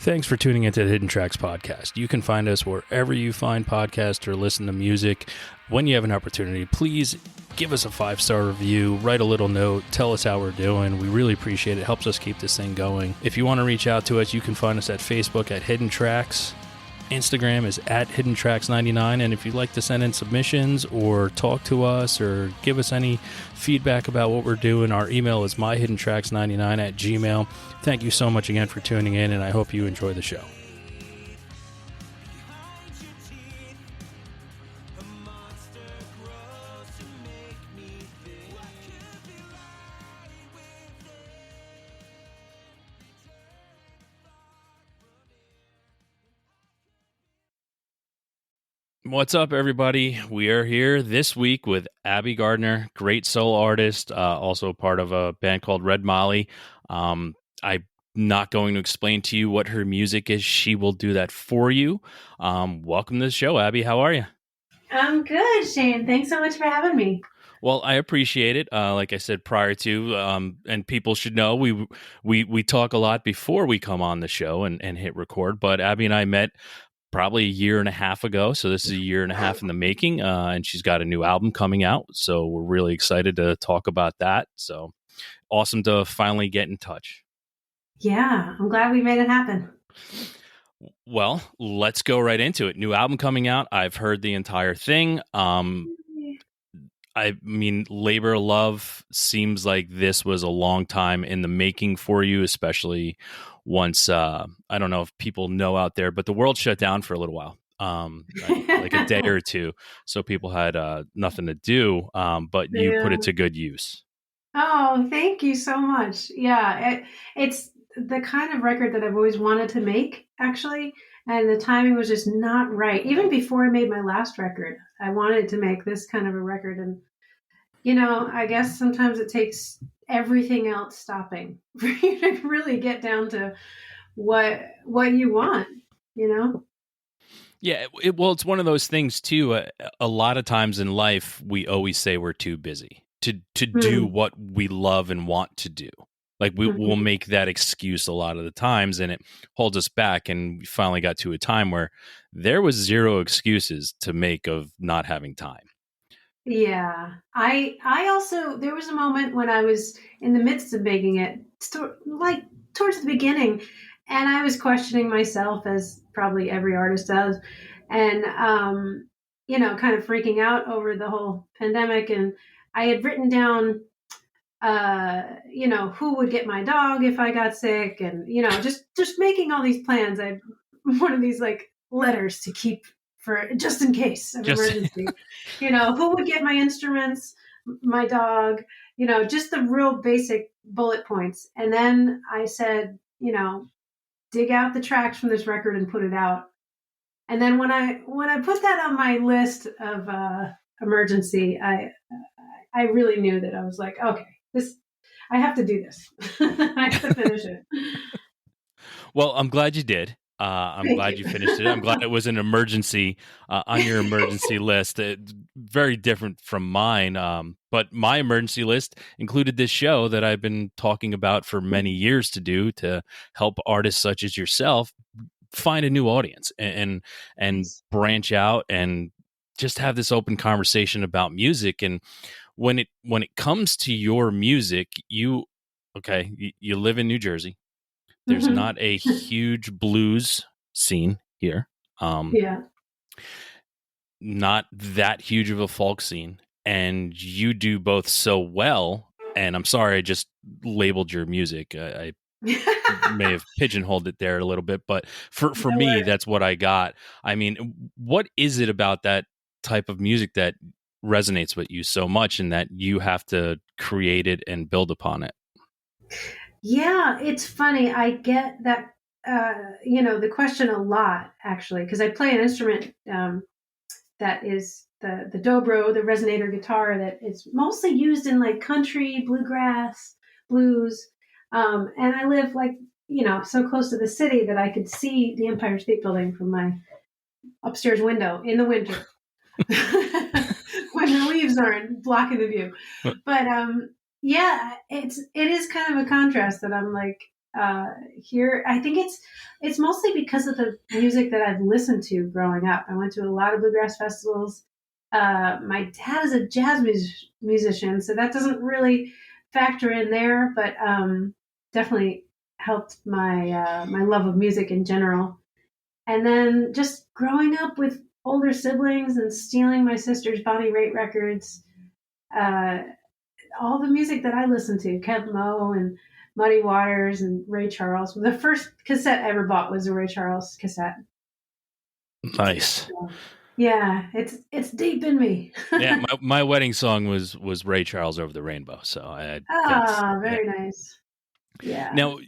Thanks for tuning into the Hidden Tracks podcast. You can find us wherever you find podcasts or listen to music. When you have an opportunity, please give us a 5-star review, write a little note, tell us how we're doing. We really appreciate it. It helps us keep this thing going. If you want to reach out to us, you can find us at Facebook at Hidden Tracks. Instagram is at HiddenTracks99, and if you'd like to send in submissions or talk to us or give us any feedback about what we're doing, our email is myhiddentracks99@gmail. Thank you so much again for tuning in, and I hope you enjoy the show. What's up, everybody? We are here this week with ABBIE GARDNER, great soul artist, also part of a band called Red Molly. I'm not going to explain to you what her music is. She will do that for you. Welcome to the show, ABBIE. How are you? I'm good, Shane. Thanks so much for having me. Well, I appreciate it. Like I said prior to, and people should know, we talk a lot before we come on the show and hit record. But ABBIE and I met probably a year and a half ago. So this is a year and a half in the making. And she's got a new album coming out. So we're really excited to talk about that. So awesome to finally get in touch. Yeah, I'm glad we made it happen. Well, let's go right into it. New album coming out. I've heard the entire thing. I mean, Labor of Love seems like this was a long time in the making for you, especially once, I don't know if people know out there, but the world shut down for a little while, like a day or two. So people had nothing to do, but you put it to good use. Oh, thank you so much. Yeah, it's the kind of record that I've always wanted to make, actually. And the timing was just not right. Even before I made my last record, I wanted to make this kind of a record. And, you know, I guess sometimes it takes everything else stopping for you to really get down to what you want, you know? Yeah, well, it's one of those things, too. A lot of times in life, we always say we're too busy to do what we love and want to do. Like we'll make that excuse a lot of the times, and it holds us back. And we finally got to a time where there was zero excuses to make of not having time. Yeah, I also, there was a moment when I was in the midst of making it, like towards the beginning, and I was questioning myself, as probably every artist does, and you know, kind of freaking out over the whole pandemic. And I had written down, you know, who would get my dog if I got sick, and you know, just making all these plans. I one of these like letters to keep for just in case of emergency. You know, who would get my instruments, my dog, you know, just the real basic bullet points. And then I said, you know, dig out the tracks from this record and put it out. And then when I put that on my list of emergency, I really knew that I was like, okay, I have to do this. I have to finish it. Well, I'm glad you did. I'm glad you finished it. I'm glad it was an emergency on your emergency list. Very different from mine. But my emergency list included this show that I've been talking about for many years to do to help artists such as yourself find a new audience and branch out and just have this open conversation about music. And when it comes to your music, you live in New Jersey. There's not a huge blues scene here. Yeah. Not that huge of a folk scene. And you do both so well. And I'm sorry, I just labeled your music. I may have pigeonholed it there a little bit, but for me, that's what I got. I mean, what is it about that type of music that resonates with you so much and that you have to create it and build upon it? Yeah, it's funny. I get that, you know, the question a lot, actually, because I play an instrument that is the dobro, the resonator guitar that is mostly used in like country, bluegrass, blues. And I live like, you know, so close to the city that I could see the Empire State Building from my upstairs window in the winter when the leaves aren't blocking the view. But yeah, it is kind of a contrast that I'm like, here. I think it's mostly because of the music that I've listened to growing up. I went to a lot of bluegrass festivals. My dad is a jazz musician, so that doesn't really factor in there, but definitely helped my love of music in general. And then just growing up with older siblings and stealing my sister's Bonnie Raitt records, uh, all the music that I listened to, Kev Moe and Muddy Waters and Ray Charles. The first cassette I ever bought was a Ray Charles cassette. Nice. So, yeah, it's deep in me. Yeah, my wedding song was Ray Charles Over the Rainbow. So that's yeah. Very nice. Yeah. Now,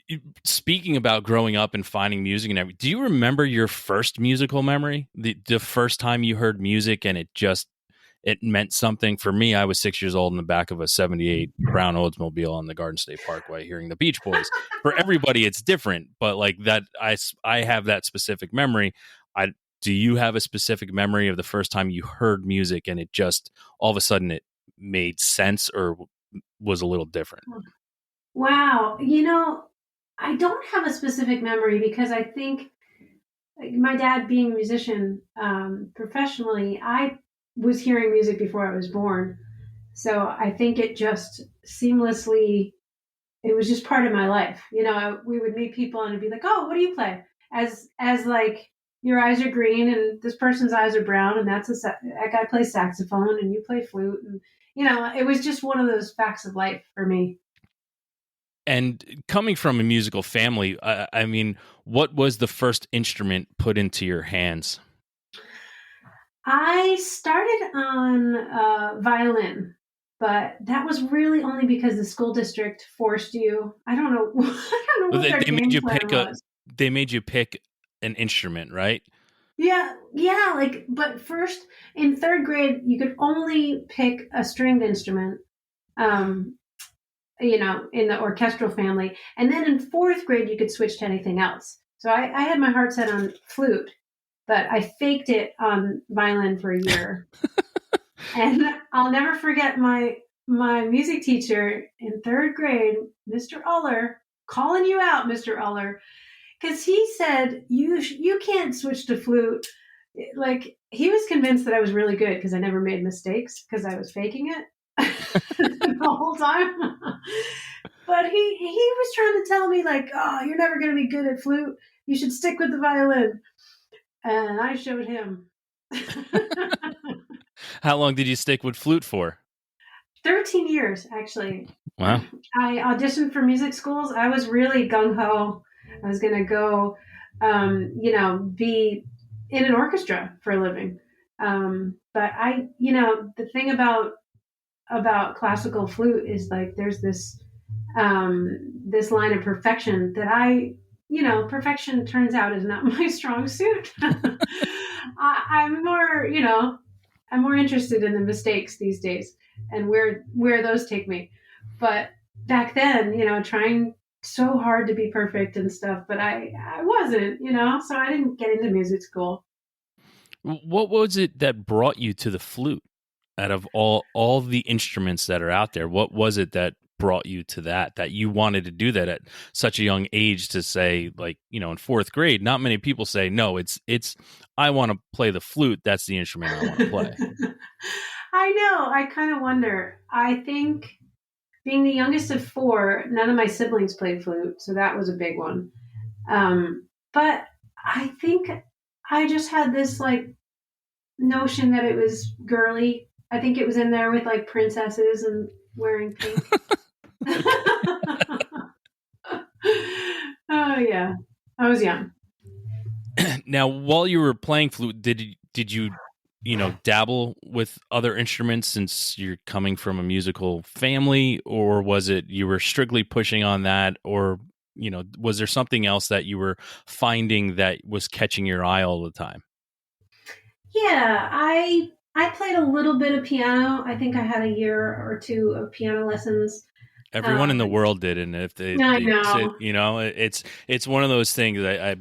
speaking about growing up and finding music and everything, do you remember your first musical memory? The first time you heard music and it meant something? For me, I was 6 years old in the back of a 78 Brown Oldsmobile on the Garden State Parkway hearing the Beach Boys. For everybody, it's different, but like that, I have that specific memory. Do you have a specific memory of the first time you heard music and it just all of a sudden it made sense or was a little different? Wow. I don't have a specific memory because I think, like, my dad being a musician professionally, I was hearing music before I was born. So I think it just seamlessly, it was just part of my life. We would meet people and it'd be like, "Oh, what do you play?" As like, your eyes are green and this person's eyes are brown, and that guy plays saxophone and you play flute, and it was just one of those facts of life for me. And coming from a musical family, I mean, what was the first instrument put into your hands? I started on violin, but that was really only because the school district forced you. I don't know. I don't know Well, what their they made game you plan pick was. an instrument, right? Yeah, yeah. Like, but first in third grade, you could only pick a stringed instrument. Um, in the orchestral family, and then in fourth grade, you could switch to anything else. So I had my heart set on flute, but I faked it on violin for a year. And I'll never forget my music teacher in third grade, Mr. Uller, calling you out, Mr. Uller, because he said you can't switch to flute. Like, he was convinced that I was really good because I never made mistakes because I was faking it the whole time. But he was trying to tell me, like, "Oh, you're never going to be good at flute. You should stick with the violin." And I showed him. How long did you stick with flute for? 13 years, actually. Wow. I auditioned for music schools. I was really gung ho. I was going to go, be in an orchestra for a living. But the thing about classical flute is, like, there's this line of perfection that perfection turns out is not my strong suit. I'm more, I'm more interested in the mistakes these days and where those take me. But back then, trying so hard to be perfect and stuff, but I wasn't, so I didn't get into music school. What was it that brought you to the flute? Out of all the instruments that are out there, what was it that brought you to that you wanted to do that at such a young age, to say, like, in fourth grade, not many people say, no, it's I want to play the flute. That's the instrument I want to play. I know. I kind of wonder. I think, being the youngest of four, none of my siblings played flute, so that was a big one. But I think I just had this, like, notion that it was girly. I think it was in there with, like, princesses and wearing pink. Oh yeah, I was young. Now, while you were playing flute, did you dabble with other instruments, since you're coming from a musical family, or was it you were strictly pushing on that, or was there something else that you were finding that was catching your eye all the time? Yeah, I played a little bit of piano. I think I had a year or two of piano lessons. Everyone in the world did, and if I they say, know. it's one of those things. I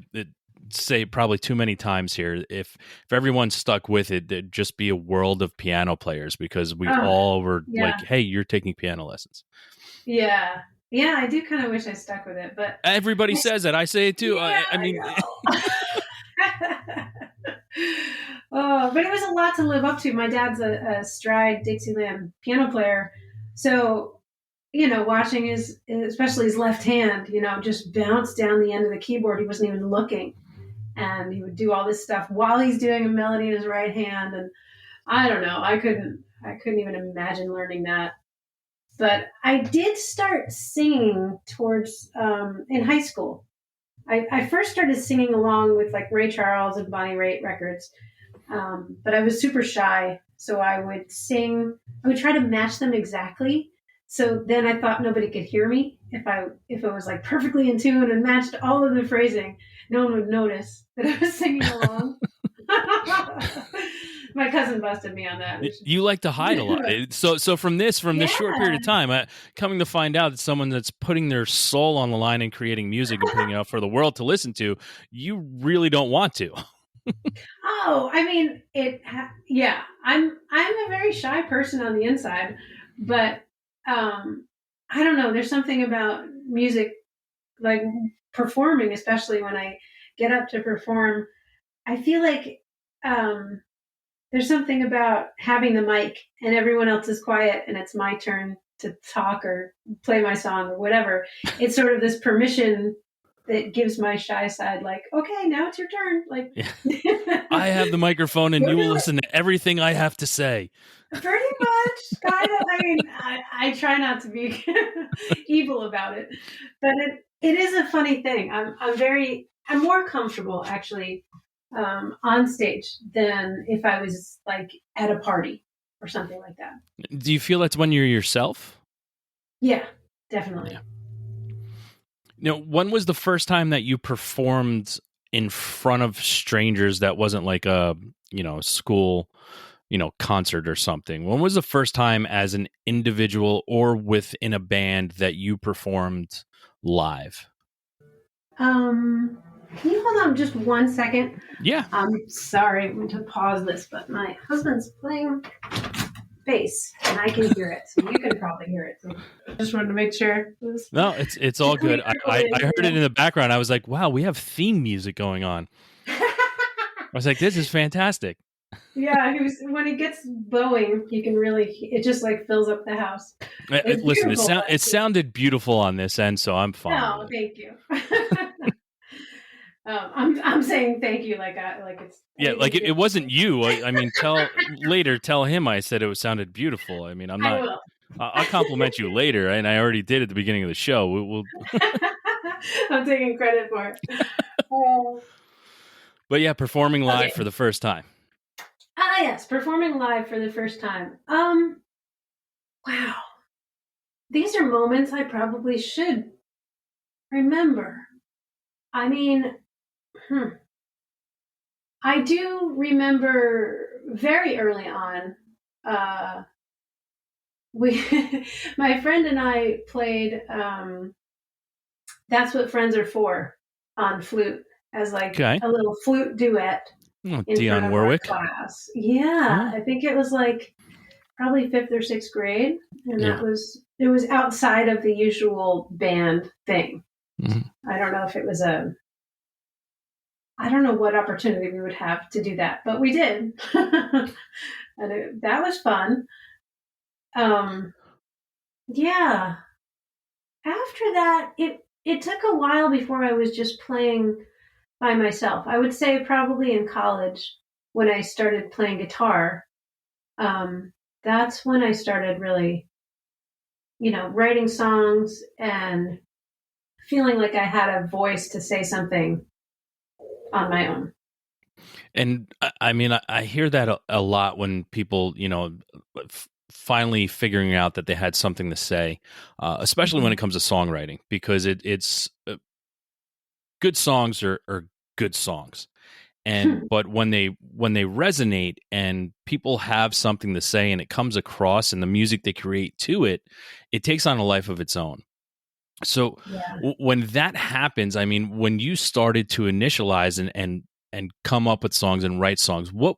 say probably too many times here. If everyone stuck with it, there'd just be a world of piano players, because we Oh, all were yeah, like, "Hey, you're taking piano lessons." yeah. Yeah, I do kind of wish I stuck with it, but Everybody says that. I say it too. yeah, I I mean, know. Oh, but it was a lot to live up to. My dad's a stride Dixieland piano player, so watching his, especially his left hand, just bounce down the end of the keyboard. He wasn't even looking, and he would do all this stuff while he's doing a melody in his right hand. And I don't know, I couldn't even imagine learning that. But I did start singing towards in high school. I first started singing along with like Ray Charles and Bonnie Raitt records, but I was super shy, so I would sing. I would try to match them exactly. So then I thought nobody could hear me if I was like perfectly in tune and matched all of the phrasing. No one would notice that I was singing along. My cousin busted me on that. you like to hide a lot. So from this short period Yeah. of time, coming to find out that someone that's putting their soul on the line and creating music and putting it out for the world to listen to, you really don't want to. Oh, I mean, yeah, I'm a very shy person on the inside, but I don't know. There's something about music, like performing, especially when I get up to perform. I feel like um, there's something about having the mic and everyone else is quiet and it's my turn to talk or play my song or whatever. It's sort of this permission that gives my shy side, like, okay, now it's your turn. Like, Yeah. I have the microphone and go you will do it. listen to everything I have to say. Pretty much, kind of. I mean, I try not to be evil about it, but it is a funny thing. I'm more comfortable actually on stage than if I was like at a party or something like that. Do you feel that's when you're yourself? Yeah, Yeah. definitely. When was the first time that you performed in front of strangers that wasn't like a, school, concert or something? When was the first time as an individual or within a band that you performed live? Can you hold on just 1 second? Yeah. I'm sorry, I'm going to pause this, but my husband's playing bass and I can hear it, so you can probably hear it. So I just wanted to make sure it was No, it's all good. I heard it in the background. I was like, wow, we have theme music going on. I was like, this is fantastic. Yeah, when he gets bowing, you can really, it just like fills up the house. It's Listen, beautiful. it sounded beautiful on this end, so I'm fine No, with it. thank you. I'm saying thank you like it's Yeah, like it wasn't you. I mean, tell him I said it sounded beautiful. I mean, I'm I not. will. I'll compliment you later, and I already did at the beginning of the show. We'll I'm taking credit for it. but yeah, performing live Okay. for the first time. Yes, performing live for the first time. Wow. These are moments I probably should remember. I mean, I do remember very early on. We, my friend and I played "That's What Friends Are For" on flute as like Okay. a little flute duet Oh, in front Dionne of our Warwick. class. Yeah, Oh, I think it was like probably fifth or sixth grade, and yeah. it was outside of the usual band thing. Mhm. I don't know if it was I don't know what opportunity we would have to do that, but we did. And that was fun. Um, yeah. After that, it took a while before I was just playing by myself. I would say probably in college when I started playing guitar. That's when I started really, writing songs and feeling like I had a voice to say something on my own. And I mean, I hear that a lot when people, finally figuring out that they had something to say, especially when it comes to songwriting, because it's good songs are good songs. But when they resonate and people have something to say and it comes across in the music they create to it, it takes on a life of its own. So Yeah. when that happens, I mean, when you started to initialize and come up with songs and write songs, what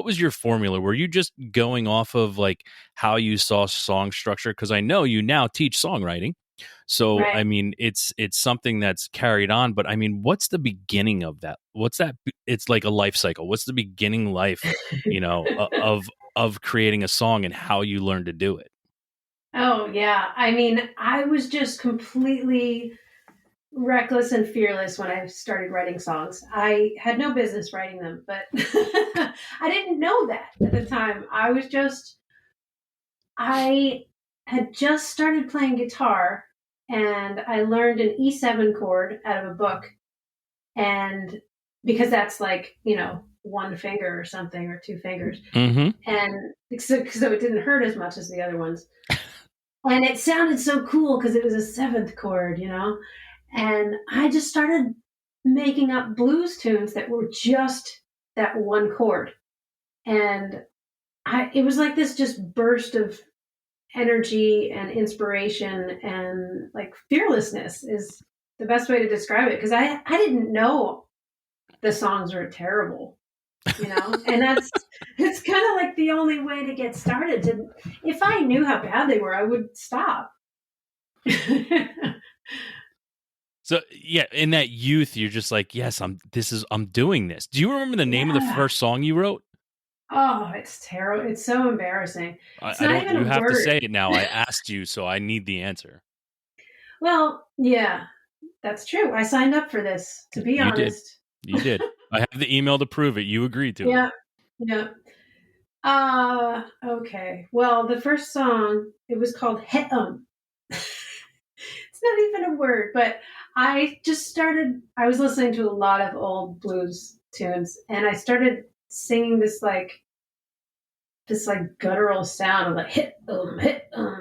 was your formula? Were you just going off of like how you saw song structure? Because I know you now teach songwriting. So, I Right. mean, it's something that's carried on, but I mean, what's the beginning of that? What's that? It's like a life cycle. What's the beginning life, of creating a song and how you learn to do it? Oh, yeah. I mean, I was just completely reckless and fearless when I started writing songs. I had no business writing them, but I didn't know that at the time. I had just started playing guitar and I learned an E7 chord out of a book. And because that's like, one finger or something or two fingers. Hmm. And so it didn't hurt as much as the other ones. And it sounded so cool because it was a seventh chord. And I just started making up blues tunes that were just that one chord. And it was like this just burst of energy and inspiration and like fearlessness is the best way to describe it because I didn't know the songs were terrible. And it's kind of like the only way to get started. If I knew how bad they were, I would stop. So yeah, in that youth, you're just like, yes, I'm doing this. Do you remember the name of the Yeah. first song you wrote? Oh, it's terrible. It's so embarrassing. It's I not don't. even You a have to word. say it now. I asked you, so I need the answer. Well, yeah, that's true. I signed up for this, to be You did. honest. You did. I have the email to prove it. You agreed to it. Yeah, yeah. Okay. Well, the first song, it was called Hit It's not even a word, but I was listening to a lot of old blues tunes and I started singing this guttural sound of like hit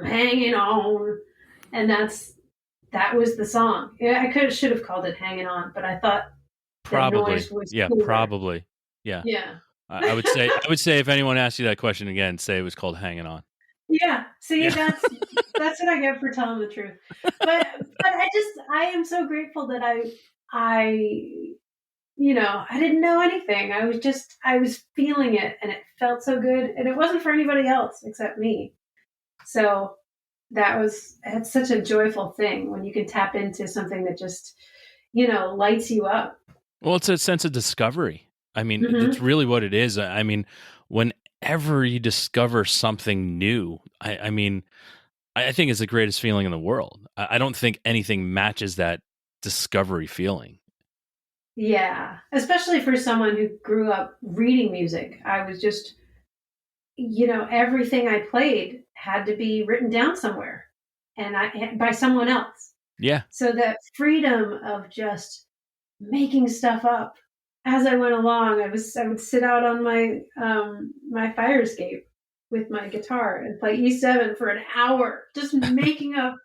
hanging on. And that was the song. Yeah, should have called it hanging on, but I thought the Probably. noise was Yeah. cooler. Probably. Yeah. Yeah. I would say. I would say if anyone asked you that question again, say it was called "Hanging On." Yeah. See, Yeah. that's what I get for telling the truth. But I am so grateful that I I didn't know anything. I was feeling it and it felt so good and it wasn't for anybody else except me. So it's such a joyful thing when you can tap into something that just, lights you up. Well, it's a sense of discovery. I mean, that's Hmm. really what it is. I mean, whenever you discover something new, I mean, I think it's the greatest feeling in the world. I don't think anything matches that discovery feeling. Yeah. Especially for someone who grew up reading music. I was just, everything I played had to be written down somewhere and by someone else. Yeah. So that freedom of just making stuff up as I went along, I would sit out on my fire escape with my guitar and play E7 for an hour, just making up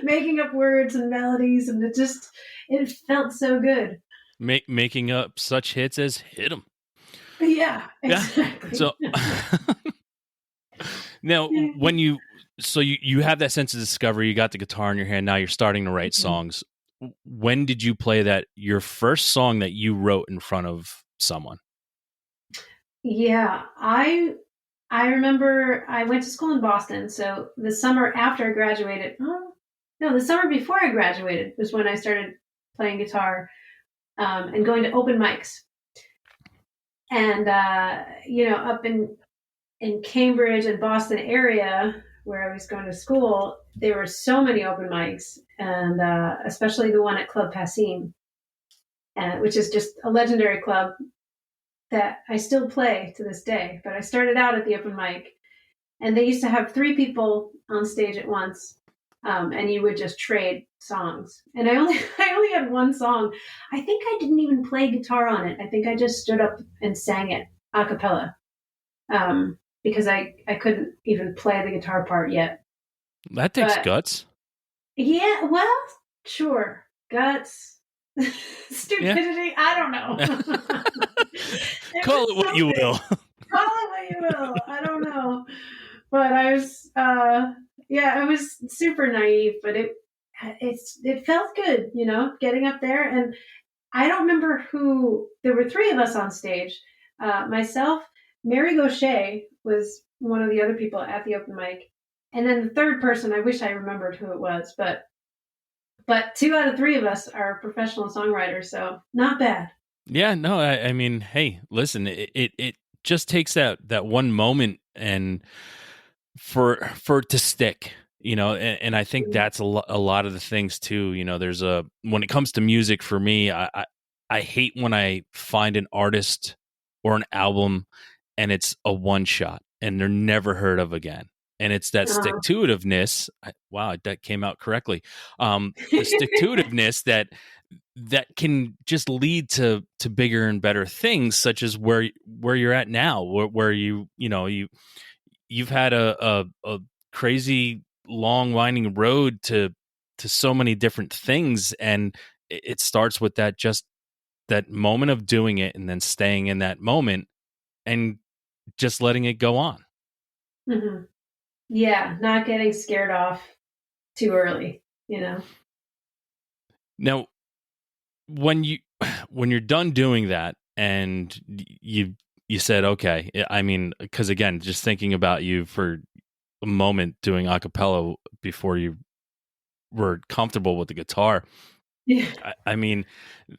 making up words and melodies, and it felt so good. Making up such hits as "Hit 'Em." Yeah, Yeah. exactly. So now, when you have that sense of discovery, you got the guitar in your hand. Now you're starting to write songs. When did you play that your first song that you wrote in front of someone? Yeah, I remember I went to school in Boston, so the summer after I graduated, oh, no, the summer before I graduated was when I started playing guitar and going to open mics. And up in Cambridge and Boston area where I was going to school, there were so many open mics, and especially the one at Club Passim, which is just a legendary club that I still play to this day. But I started out at the open mic, and they used to have three people on stage at once, and you would just trade songs. And I only had one song. I think I didn't even play guitar on it. I think I just stood up and sang it a cappella because I couldn't even play the guitar part yet. That takes But guts. yeah, well, sure, guts, Yeah. stupidity. I don't know. It Call it was what you something. will. Call it what you will. I don't know. But I was super naive, but it felt good, getting up there. And I don't remember there were three of us on stage. Myself, Mary Gaucher was one of the other people at the open mic. And then the third person, I wish I remembered who it was, but 2 out of 3 of us are professional songwriters, so not bad. Yeah, no, I mean, hey, listen, it just takes that one moment and for it to stick, and I think Mhm. that's a lot of the things too. There's when it comes to music for me, I hate when I find an artist or an album and it's a one shot and they're never heard of again. And it's that stick Uh, to itiveness. Wow, that came out correctly. The stick to itiveness that can just lead to bigger and better things, such as where you're at now, where you've had a crazy long winding road to so many different things, and it starts with that moment of doing it and then staying in that moment and just letting it go on. mhm. Yeah, not getting scared off too early. Now, when you when you're done doing that and you said, okay, I mean, because again, just thinking about you for a moment doing a cappella before you were comfortable with the guitar, Yeah. I mean,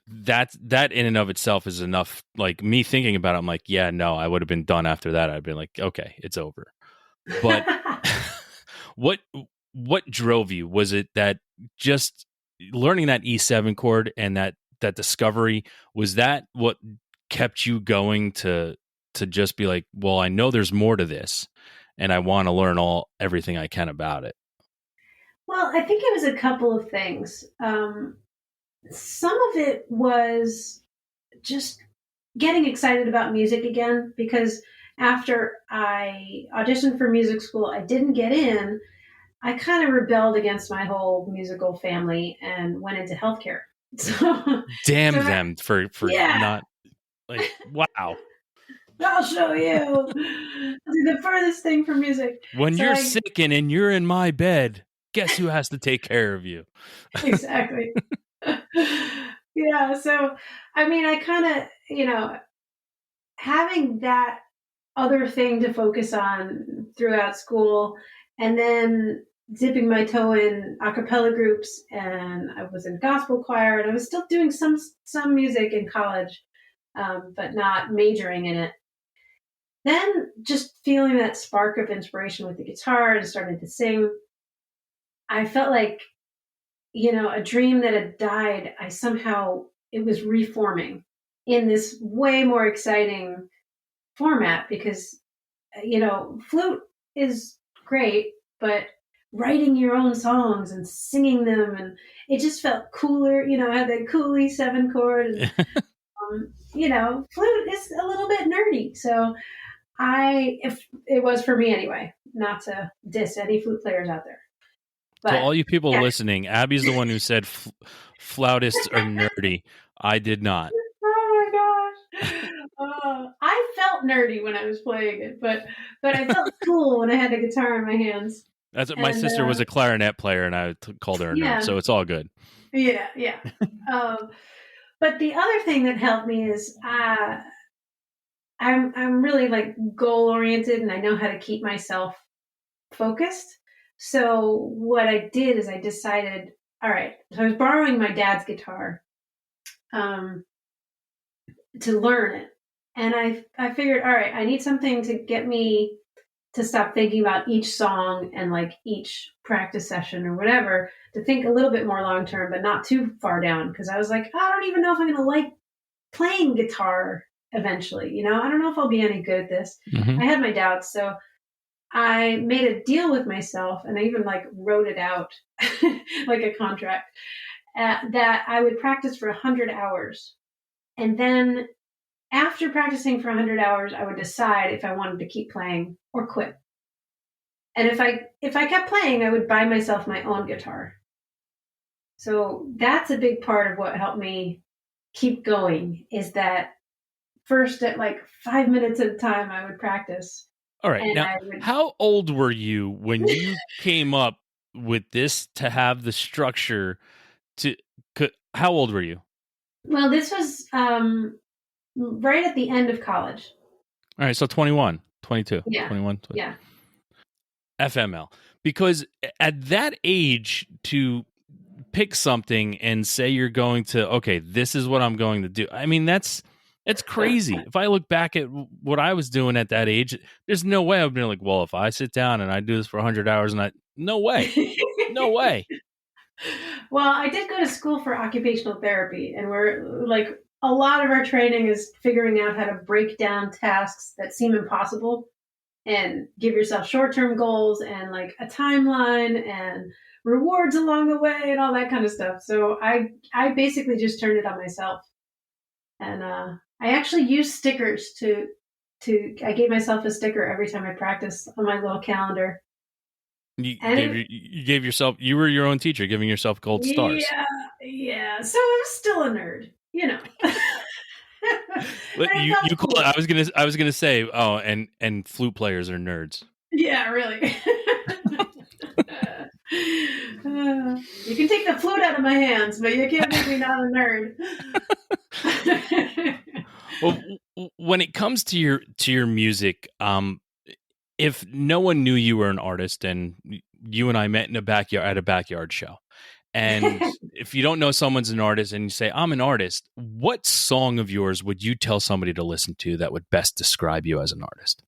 that in and of itself is enough. Like, me thinking about it, I'm like, yeah, no, I would have been done after that. I'd been like, okay, it's over. But what what drove you? Was it that just learning that E7 chord and that discovery, was that what kept you going to just be like, well, I know there's more to this and I want to learn everything I can about it? Well, I think it was a couple of things. Some of it was just getting excited about music again because after I auditioned for music school, I didn't get in. I kind of rebelled against my whole musical family and went into healthcare. So, Damn so them for yeah, not, like, wow. I'll show you. I'll do the furthest thing from music. When So you're I sick and you're in my bed, guess who has to take care of you? exactly. Yeah. So I mean, I kind of having that other thing to focus on throughout school, and then dipping my toe in a cappella groups, and I was in gospel choir, and I was still doing some music in college, but not majoring in it. Then just feeling that spark of inspiration with the guitar and starting to sing, I felt like a dream that had died. I somehow it was reforming in this way more exciting format because flute is great, but writing your own songs and singing them, and it just felt cooler. I had that cool E7 chord, and flute is a little bit nerdy. So if it was for me anyway, not to diss any flute players out there, To but all you people yeah. listening, Abby's the one who said flautists are nerdy. I did not. Oh my gosh. I felt nerdy when I was playing it, but I felt cool when I had the guitar in my hands. That's what, my And sister was a clarinet player, and I called her a nerd, yeah, so it's all good. yeah. Um, but the other thing that helped me is I'm really like goal oriented, and I know how to keep myself focused. So what I did is I decided, all right. So I was borrowing my dad's guitar um, to learn it, and I figured, all right, I need something to get me to stop thinking about each song and like each practice session or whatever, to think a little bit more long term, but not too far down. Because I was like, I don't even know if I'm going to like playing guitar eventually. I don't know if I'll be any good at this. Hmm. I had my doubts. So I made a deal with myself, and I even like wrote it out like a contract, that I would practice for 100 hours. And then after practicing for 100 hours, I would decide if I wanted to keep playing or quit. And if I kept playing, I would buy myself my own guitar. So that's a big part of what helped me keep going, is that first at like 5 minutes at a time I would practice, All right. and Now, I would. how old were you when you came up with this to have the structure to? How old were you? Well, this was right at the end of college. All right, so 21, 22, Yeah, 21, yeah. FML. because at that age to pick something and say you're going to, okay, this is what I'm going to do. I mean, that's crazy. If I look back at what I was doing at that age, there's no way I've been like, well, if I sit down and I do this for 100 hours and no way, no way. Well, I did go to school for occupational therapy, and we're like, a lot of our training is figuring out how to break down tasks that seem impossible and give yourself short-term goals and like a timeline and rewards along the way and all that kind of stuff. So I basically just turned it on myself. And I actually use stickers to I gave myself a sticker every time I practice on my little calendar. And You gave yourself, you were your own teacher, giving yourself gold stars. yeah. So I'm still a nerd, you know. You call it, I was gonna say, oh, and flute players are nerds. Yeah, really. You can take the flute out of my hands, but you can't make me not a nerd. Well, when it comes to your music, if no one knew you were an artist and you and I met in a backyard at a backyard show, and if you don't know someone's an artist and you say, I'm an artist, what song of yours would you tell somebody to listen to that would best describe you as an artist?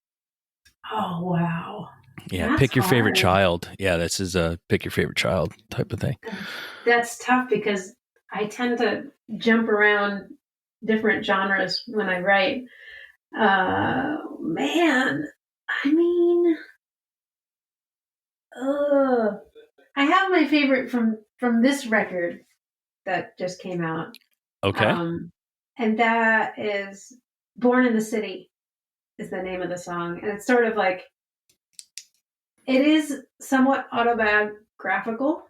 Oh, wow. Yeah, That's pick your favorite hard. child. Yeah, this is a pick your favorite child type of thing. That's tough because I tend to jump around different genres when I write. Man, I mean, I have my favorite from this record that just came out. Okay. And that is Born in the City is the name of the song. And it's sort of like, it is somewhat autobiographical,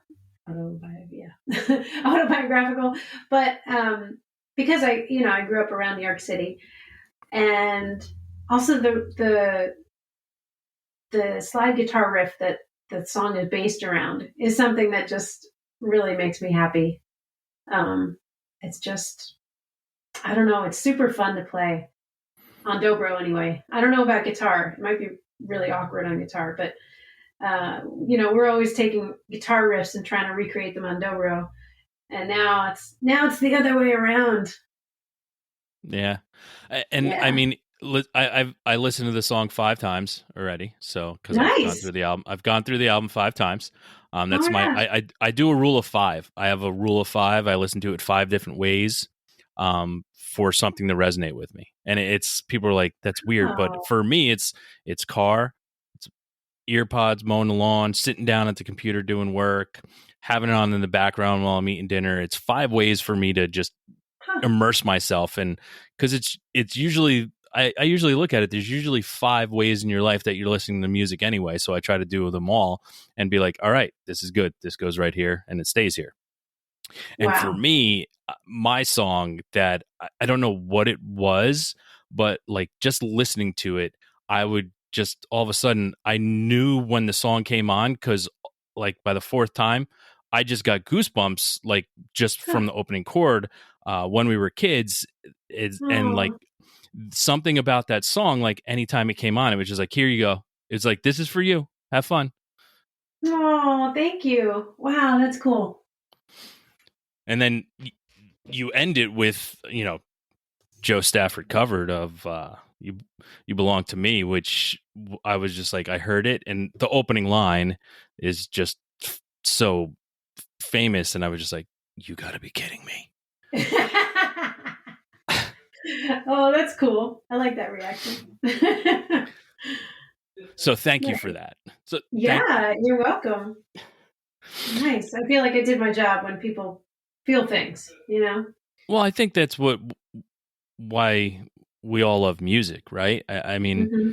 autobiographical, but because I grew up around New York City, and also the slide guitar riff that the song is based around is something that just really makes me happy. It's just, I don't know, it's super fun to play on dobro anyway. I don't know about guitar. It might be really awkward on guitar, but we're always taking guitar riffs and trying to recreate them on dobro. And now it's the other way around. Yeah. And Yeah. I mean, I listened to the song 5 times already. So, cause Nice. I've gone through the album 5 times. That's Oh my gosh. I do a rule of 5. I have a rule of 5. I listen to it 5 different ways, for something to resonate with me. And it's, people are like, that's weird. But Oh, for me, it's car, it's ear pods, mowing the lawn, sitting down at the computer doing work, having it on in the background while I'm eating dinner. It's 5 ways for me to just huh. immerse myself. And because it's usually, I usually look at it, there's usually 5 ways in your life that you're listening to music anyway, so I try to do them all and be like, all right, this is good, this goes right here and it stays here. And for Wow. me, my song that I don't know what it was, but like just listening to it, I would just, all of a sudden I knew when the song came on, because like by the 4th time I just got goosebumps, like just Huh. from the opening chord, when we were kids. And like Oh. something about that song, like anytime it came on, it was just like, here you go, it's like, this is for you, have fun. Oh, thank you. Wow, that's cool. And then you end it with, Joe Stafford covered of you belong to me, which I was just like, I heard it, and the opening line is just so famous, and I was just like, you gotta be kidding me. Oh, that's cool. I like that reaction. So thank you for that. So Yeah, you're welcome. Nice. I feel like I did my job when people feel things, you know? well, I think that's why we all love music, right? I mean, Hmm.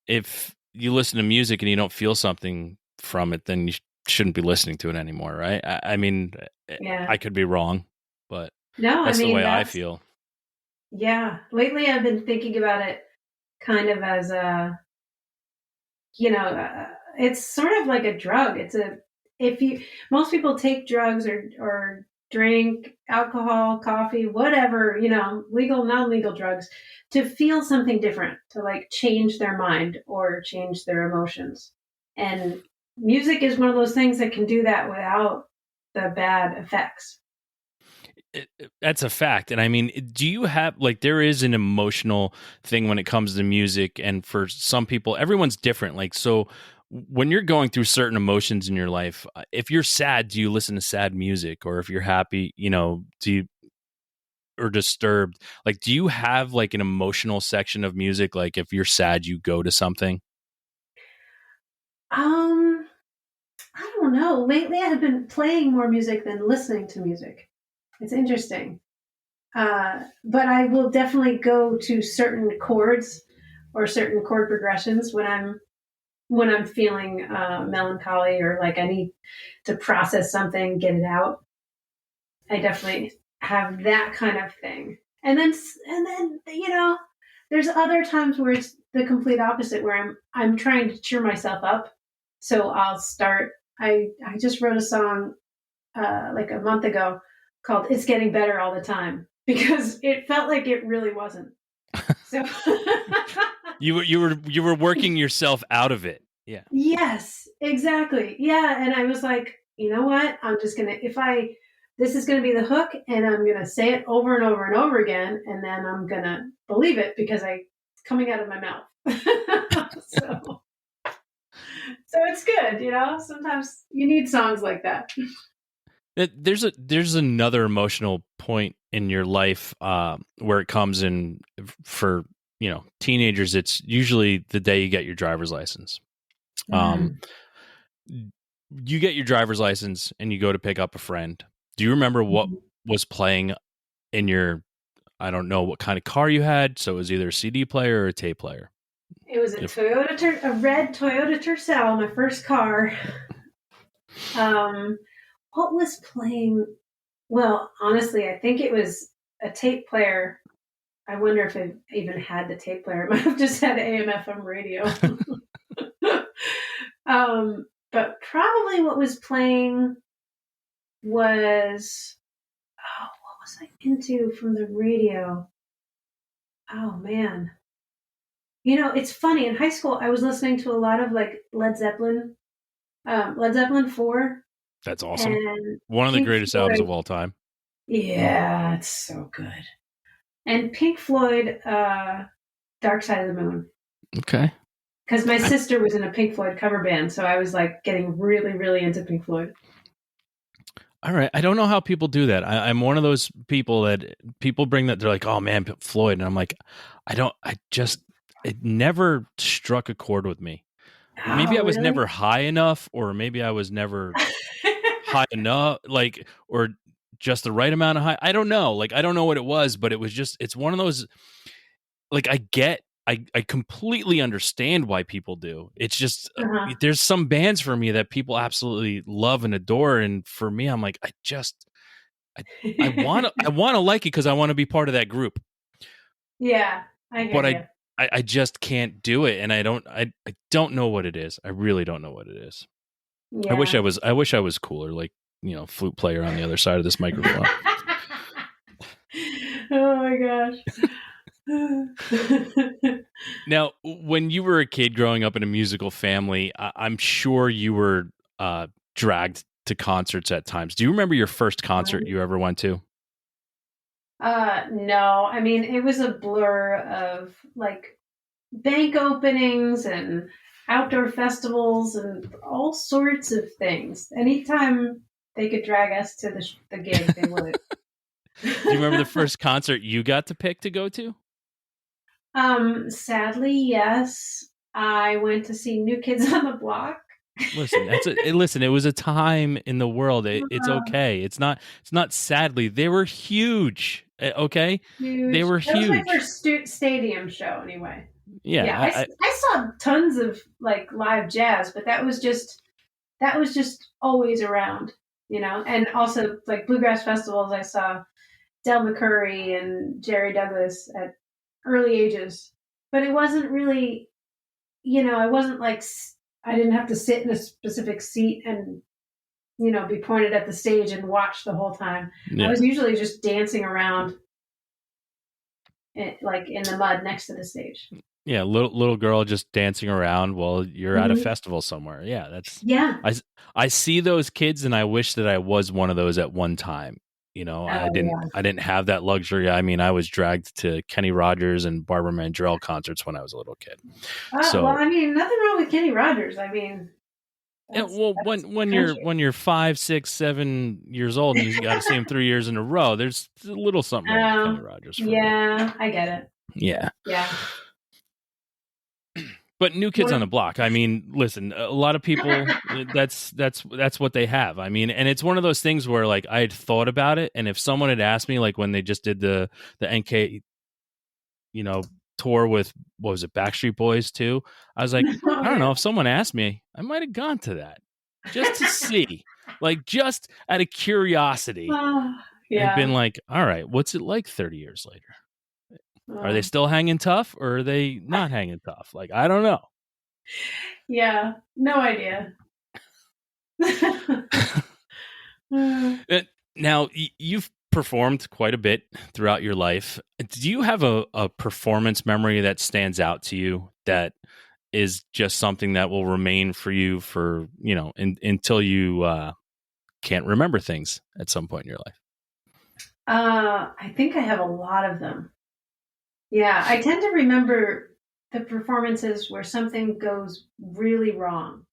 if you listen to music and you don't feel something from it, then you shouldn't be listening to it anymore, right? I mean, Yeah. I could be wrong, but No, I that's the mean, way I feel. yeah. Lately I've been thinking about it kind of as it's sort of like a drug. If you, most people take drugs or drink alcohol, coffee, whatever, legal, non-legal drugs to feel something different, to like change their mind or change their emotions. And music is one of those things that can do that without the bad effects. That's a fact. And I mean, do you have like there is an emotional thing when it comes to music, and for some people everyone's different. Like, so when you're going through certain emotions in your life, if you're sad, do you listen to sad music? Or if you're happy, do you, or disturbed, like do you have like an emotional section of music? Like if you're sad, you go to something? Um, I don't know. Lately, I've been playing more music than listening to music. It's interesting. But I will definitely go to certain chords or certain chord progressions when I'm feeling melancholy or like I need to process something, get it out. I definitely have that kind of thing. And then there's other times where it's the complete opposite, where I'm trying to cheer myself up. So I'll start. I just wrote a song like a month ago called "It's Getting Better All the Time" because it felt like it really wasn't. So You were working yourself out of it. Yeah. yes, exactly. Yeah, and I was like, you know what? I'm just gonna if I this is gonna be the hook, and I'm gonna say it over and over and over again, and then I'm gonna believe it because it's coming out of my mouth. so so it's good, Sometimes you need songs like that. There's another emotional point in your life where it comes in for teenagers. It's usually the day you get your driver's license. Um, Mm. you get your driver's license and you go to pick up a friend. Do you remember what Mhm. was playing in your? I don't know what kind of car you had, so it was either a CD player or a tape player. It was If a red Toyota Tercel, my first car. Um, what was playing? Well, honestly, I think it was a tape player. I wonder if it even had the tape player. It might have just had AM/FM radio. But probably what was playing was what was I into from the radio? Oh man, it's funny. In high school, I was listening to a lot of like Led Zeppelin 4, that's awesome, and one of the Pink greatest albums of Floyd. all time. Yeah, it's so good. And Pink Floyd, Dark Side of the Moon. Okay. Because my sister was in a Pink Floyd cover band, so I was like getting really, really into Pink Floyd. All right. I don't know how people do that. I'm one of those people that people bring that they're like, oh man, Floyd. And I'm like, it never struck a chord with me. Maybe Oh, I was really? never high enough, or maybe I was never high enough, like, or just the right amount of high. I don't know. Like, I don't know what it was, but it's one of those, like, I completely understand why people do. It's just Uh-huh. there's some bands for me that people absolutely love and adore, and for me, I'm like, I I want to like it because I want to be part of that group, Yeah, I hear but you. I just can't do it, and I don't know what it is. I really don't know what it is. Yeah. I wish I was cooler, like flute player on the other side of this microphone. Oh my gosh. Now, when you were a kid growing up in a musical family, I'm sure you were dragged to concerts at times. Do you remember your first concert you ever went to? No, I mean, it was a blur of like bank openings and outdoor festivals and all sorts of things. Anytime they could drag us to the gig, they would. Do you remember the first concert you got to pick to go to? Sadly, yes. I went to see New Kids on the Block. Listen, listen. It was a time in the world. It's Uh, okay. It's not. Sadly, they were huge. Okay, they Huge. were That was my huge. first stadium show, anyway. Yeah, Yeah, I saw tons of like live jazz, but that was just always around, And also like bluegrass festivals, I saw Del McCurry and Jerry Douglas at early ages, but it wasn't really, I wasn't like I didn't have to sit in a specific seat and be pointed at the stage and watch the whole time. I yeah. was usually just dancing around like in the mud next to the stage. Yeah, little girl just dancing around while you're at a Mhm. festival somewhere. Yeah, that's Yeah. I s- I see those kids and I wish that I was one of those at one time. I Oh, didn't yeah. I didn't have that luxury. I mean, I was dragged to Kenny Rogers and Barbara Mandrell concerts when I was a little kid. Well, So, I mean, nothing wrong with Kenny Rogers. I mean, well, that's when you're country. when you're 5, 6, 7 years old and you got to see him 3 years in a row, there's a little something wrong with Kenny Oh, Rogers for me. yeah, I get it. Yeah. Yeah. But New Kids on What the Block. I mean, listen, a lot of people that's what they have. I mean, and it's one of those things where like I had thought about it, and if someone had asked me, like when they just did the NK, you know, tour with what was it, Backstreet Boys too, I was like, Oh, I don't know. yeah. If someone asked me, I might have gone to that just to see, like just out of curiosity, Oh, and been yeah. like, all right, what's it like 30 years later? Are they Oh, still hanging tough, or are they not hanging tough? Like, I don't know. yeah. No idea. Uh, Uh, Now, you've performed quite a bit throughout your life. Do you have a performance memory that stands out to you that is just something that will remain for you for, until you can't remember things at some point in your life? I think I have a lot of them. Yeah, I tend to remember the performances where something goes really wrong.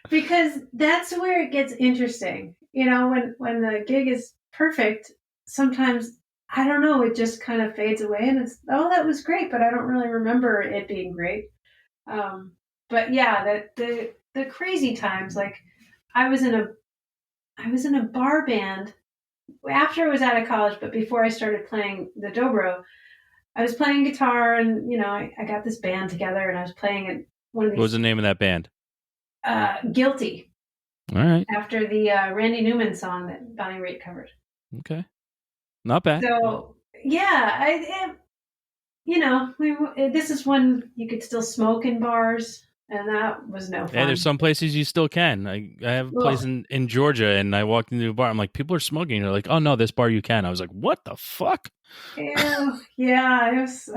Because that's where it gets interesting. When the gig is perfect, sometimes I don't know, it just kind of fades away and it's, oh, that was great, but I don't really remember it being great. But yeah, the crazy times, like I was in a I was in a bar band after I was out of college, but before I started playing the dobro. I was playing guitar, and I got this band together, and I was playing at one of What was these the name of that band? "Guilty" All right. after the Randy Newman song that Bonnie Raitt covered. Okay. Not bad. Yeah. So yeah, this is when you could still smoke in bars, and that was no Yeah, there's fun. some places you still can. I have a place Ugh. in Georgia, and I walked into a bar. I'm like, people are smoking. They're like, oh no, this bar you can. I was like, what the fuck? Ew, yeah, it was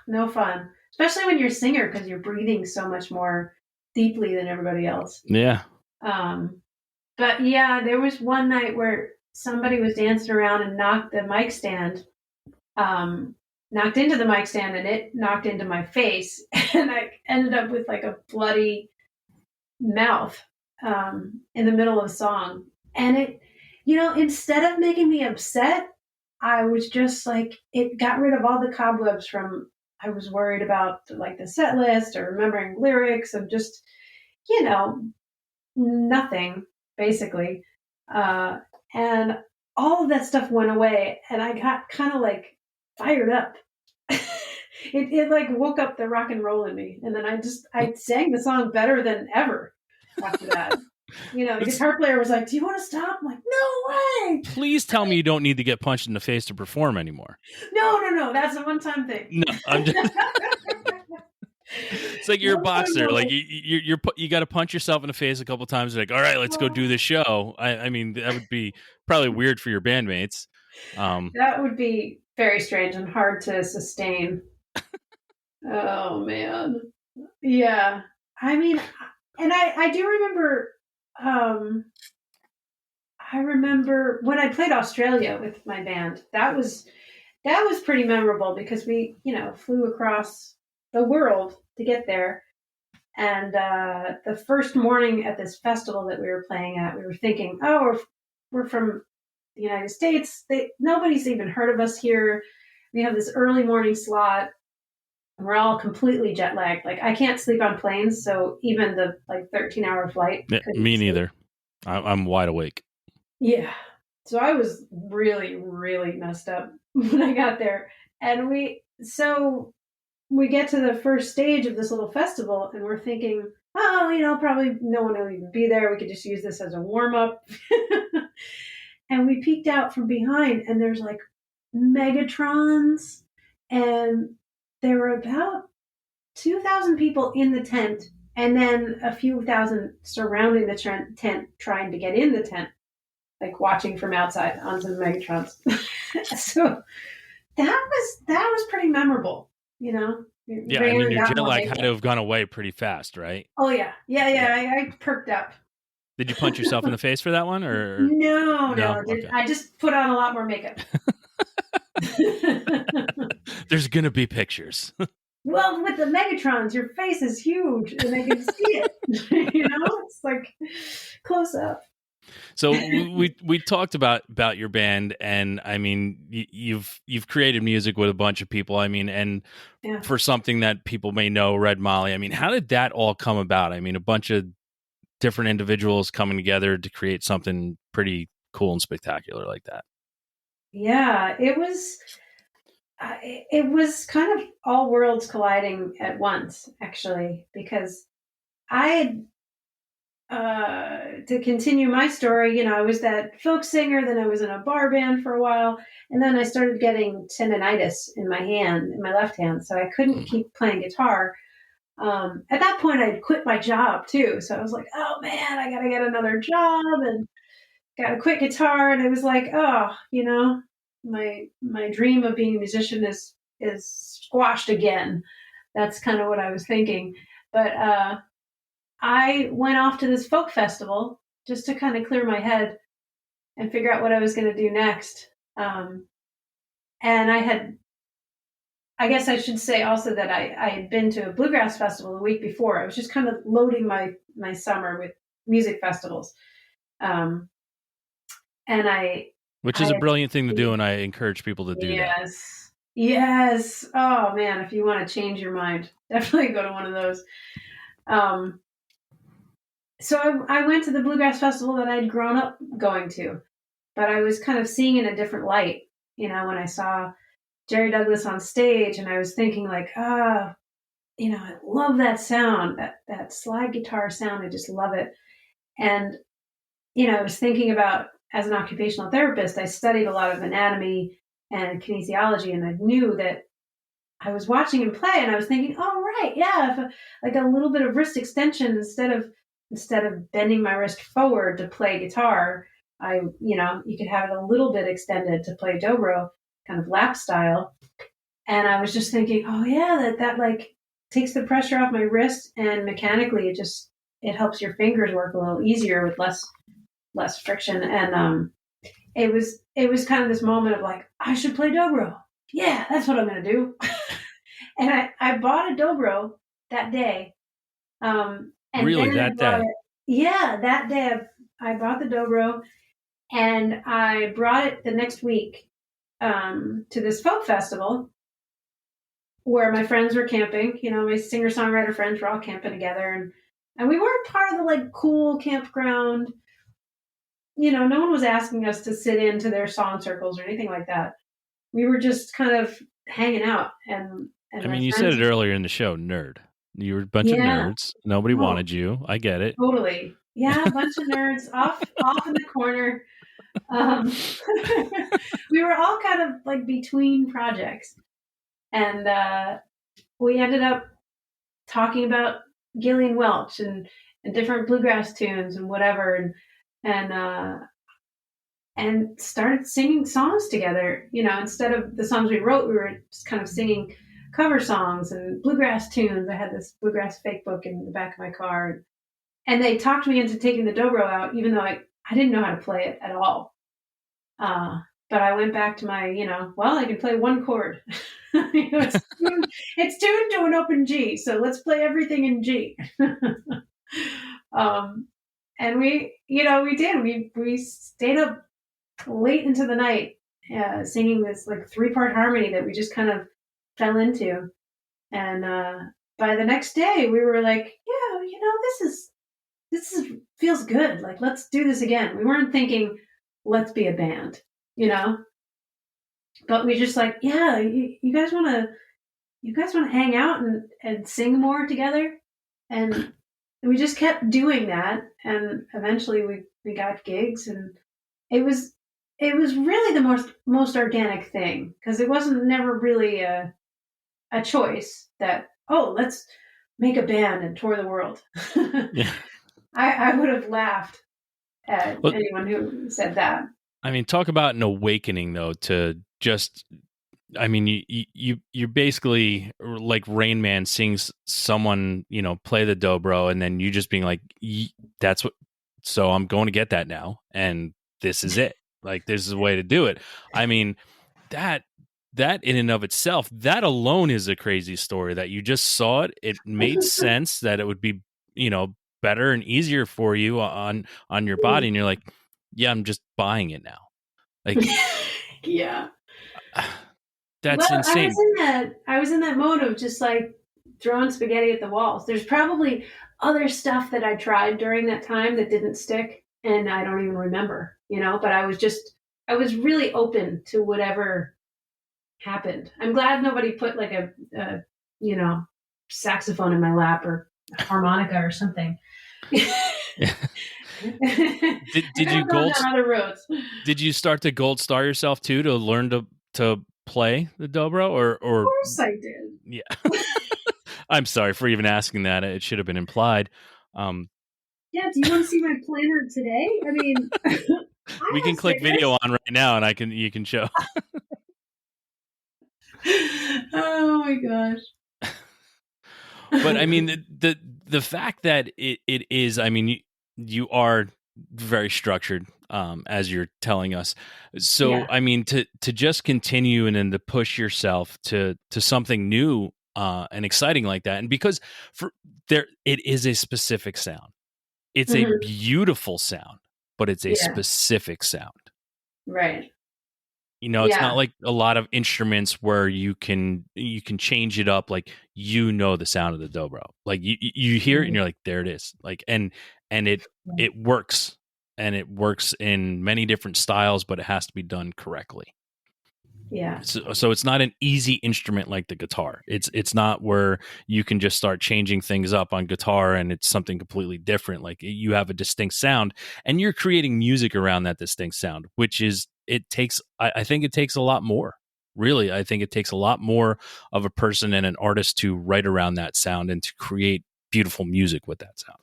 no fun, especially when you're a singer because you're breathing so much more deeply than everybody else. Yeah. Um, But yeah, there was one night where somebody was dancing around and um, knocked into the mic stand, and it knocked into my face, and I ended up with like a bloody mouth in the middle of a song. And instead of making me upset, I was just like, it got rid of all the cobwebs from. I was worried about like the set list or remembering lyrics of just, you know, nothing basically, uh, and all of that stuff went away, and I got kind of like fired up. It like woke up the rock and roll in me, and then I sang the song better than ever after that. The This, guitar player was like, "Do you want to stop?" I'm like, "No way! please tell me you don't need to get punched in the face to perform anymore. No, no, no! That's a one-time thing." No, I'm just. It's like you're a No, no, boxer. Like no. you got to punch yourself in the face a couple times. Like, all right, let's go do the show. I mean, that would be probably weird for your bandmates. That would be very strange and hard to sustain. Oh man. Yeah. I mean, and I do remember, um, I remember when I played Australia with my band. That was pretty memorable because we, flew across the world to get there. And the first morning at this festival that we were playing at, we were thinking, oh, we're from the United States. Nobody's even heard of us here. We have this early morning slot. We're all completely jet lagged. Like I can't sleep on planes, so even the like 13-hour flight Yeah, couldn't me sleep. neither. I'm wide awake. Yeah. So I was really, really messed up when I got there. And we get to the first stage of this little festival and we're thinking, oh, probably no one will even be there. We could just use this as a warm up. And we peeked out from behind and there's like Megatrons, and there were about 2,000 people in the tent, and then a few thousand surrounding the tent trying to get in the tent, like watching from outside on some Megatrons. So that was pretty memorable. You know, Yeah, I Raymond mean, your got jet more lag had to makeup. have gone away pretty fast, right? Oh yeah, yeah, Yeah. yeah. I perked up. Did you punch yourself in the face for that one, or No, no? no, Okay. I just put on a lot more makeup. There's gonna be pictures. Well, with the Megatrons, your face is huge, and they can see it. It's like close up. So we talked about your band, and I mean, you've created music with a bunch of people. I mean, and Yeah. for something that people may know, Red Molly. I mean, how did that all come about? I mean, a bunch of different individuals coming together to create something pretty cool and spectacular like that. Yeah, it was kind of all worlds colliding at once, actually, because I had to continue my story, I was that folk singer, then I was in a bar band for a while, and then I started getting tendonitis in my hand, in my left hand, so I couldn't keep playing guitar. At that point, I had quit my job too, so I was like, "Oh man, I got to get another job and got to quit guitar." And it was like, "Oh, my dream of being a musician is squashed again." That's kind of what I was thinking, but I went off to this folk festival just to kind of clear my head and figure out what I was going to do next. Um, and I guess I should say also that I had been to a bluegrass festival the week before. I was just kind of loading my summer with music festivals. Um, and Which I is a had, brilliant thing to do, and I encourage people to do that. yes, yes. Oh man, if you want to change your mind, definitely go to one of those. Um, so I went to the bluegrass festival that I'd grown up going to, but I was kind of seeing in a different light. When I saw Jerry Douglas on stage, and I was thinking like, I love that sound, that slide guitar sound. I just love it. And I was thinking about, as an occupational therapist, I studied a lot of anatomy and kinesiology, and I knew that I was watching him play, and I was thinking, oh right, yeah, if like a little bit of wrist extension instead of bending my wrist forward to play guitar, you could have it a little bit extended to play dobro, kind of lap style. And I was just thinking, oh yeah, that like takes the pressure off my wrist, and mechanically it helps your fingers work a little easier with less friction. And it was kind of this moment of like, I should play dobro. Yeah, that's what I'm gonna do. And I bought a dobro that day. And Really, then I that brought day. it. Yeah, that day I bought the dobro, and I brought it the next week to this folk festival where my friends were camping. My singer songwriter friends were all camping together, and we weren't part of the like cool campground. No one was asking us to sit into their song circles or anything like that. We were just kind of hanging out, and I my mean, you said friends. it earlier in the show, nerd. You were a bunch of Yeah, nerds. Nobody oh, wanted you. I get it. totally. Yeah, a bunch of nerds off in the corner. Um, we were all kind of like between projects, and we ended up talking about Gillian Welch and different bluegrass tunes and whatever, and started singing songs together. Instead of the songs we wrote, we were just kind of singing cover songs and bluegrass tunes. I had this bluegrass fake book in the back of my car, and they talked me into taking the dobro out, even though I didn't know how to play it at all. But I went back to my, well, I can play one chord. It's tuned to an open G, so let's play everything in G. um, and we did. We stayed up late into the night, singing this like 3-part harmony that we just kind of fell into. And by the next day, we were like, yeah, this is feels good. Like, let's do this again. We weren't thinking, let's be a band, you know, but we just like, yeah, you guys want to hang out and sing more together. And we just kept doing that. And eventually we got gigs, and it was, it was really the most organic thing, because it wasn't never really a choice that, oh, let's make a band and tour the world. Yeah. I would have laughed at Well, anyone who said that. I mean, talk about an awakening though to just I mean, you basically like Rain Man sings someone, play the dobro, and then you just being like, that's what. So I'm going to get that now, and this is it. Like this is a way to do it. I mean, that that in and of itself, that alone is a crazy story. That you just saw it, it made sense that it would be, better and easier for you on your body, and you're like, yeah, I'm just buying it now. Like Yeah. that's Well, insane. I was in that mode of just like throwing spaghetti at the walls. There's probably other stuff that I tried during that time that didn't stick, and I don't even remember, but I was really open to whatever happened. I'm glad nobody put like a you know, saxophone in my lap or harmonica or something. I Did could you have gone gold? down other roads. Did you start to gold star yourself too to learn to play the dobro Of or course I did. yeah? I'm sorry for even asking that. It should have been implied. Um, Yeah, do you want to see my planner today? I mean, we I'm can not click serious. video on right now, and you can show. Oh my gosh. But I mean the fact that it is. I mean you are very structured, as you're telling us. So Yeah. I mean to just continue and then to push yourself to something new and exciting like that, and because for there it is a specific sound. It's a Mhm. beautiful sound, but it's a Yeah. specific sound. Right. It's not Yeah. like a lot of instruments where you can change it up. Like the sound of the dobro. Like you hear it and Mhm. you're like, there it is. Like and it works, and it works in many different styles, but it has to be done correctly. Yeah. So it's not an easy instrument like the guitar. It's not where you can just start changing things up on guitar and it's something completely different. Like you have a distinct sound and you're creating music around that distinct sound, which is it takes. I think it takes a lot more. Really, I think it takes a lot more of a person and an artist to write around that sound and to create beautiful music with that sound.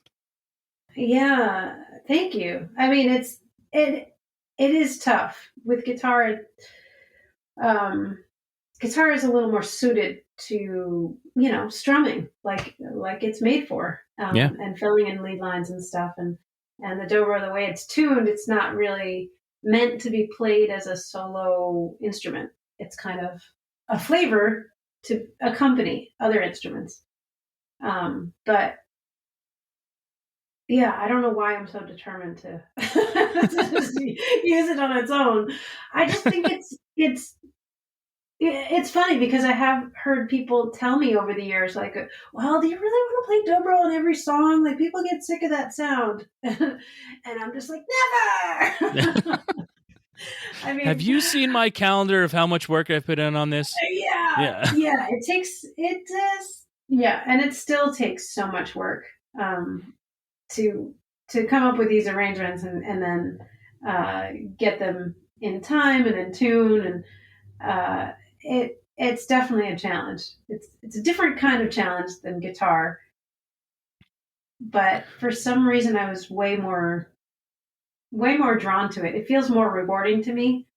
Yeah. Thank you. I mean, it it is tough with guitar. Um, Guitar is a little more suited to strumming like it's made for, Yeah. and filling in lead lines and stuff, and the dobro, the way it's tuned, it's not really meant to be played as a solo instrument. It's kind of a flavor to accompany other instruments. But yeah, I don't know why I'm so determined to, to just use it on its own. I just think it's funny because I have heard people tell me over the years, like, "Well, do you really want to play dobro on every song? Like, people get sick of that sound," and I'm just like, "Never." I Have mean, you seen my calendar of how much work I've put in on this? yeah, Yeah. yeah, it does, yeah, and it still takes so much work, to come up with these arrangements and then get them in time and in tune, and it's definitely a challenge. It's a different kind of challenge than guitar, but for some reason I was way more drawn to it. It feels more rewarding to me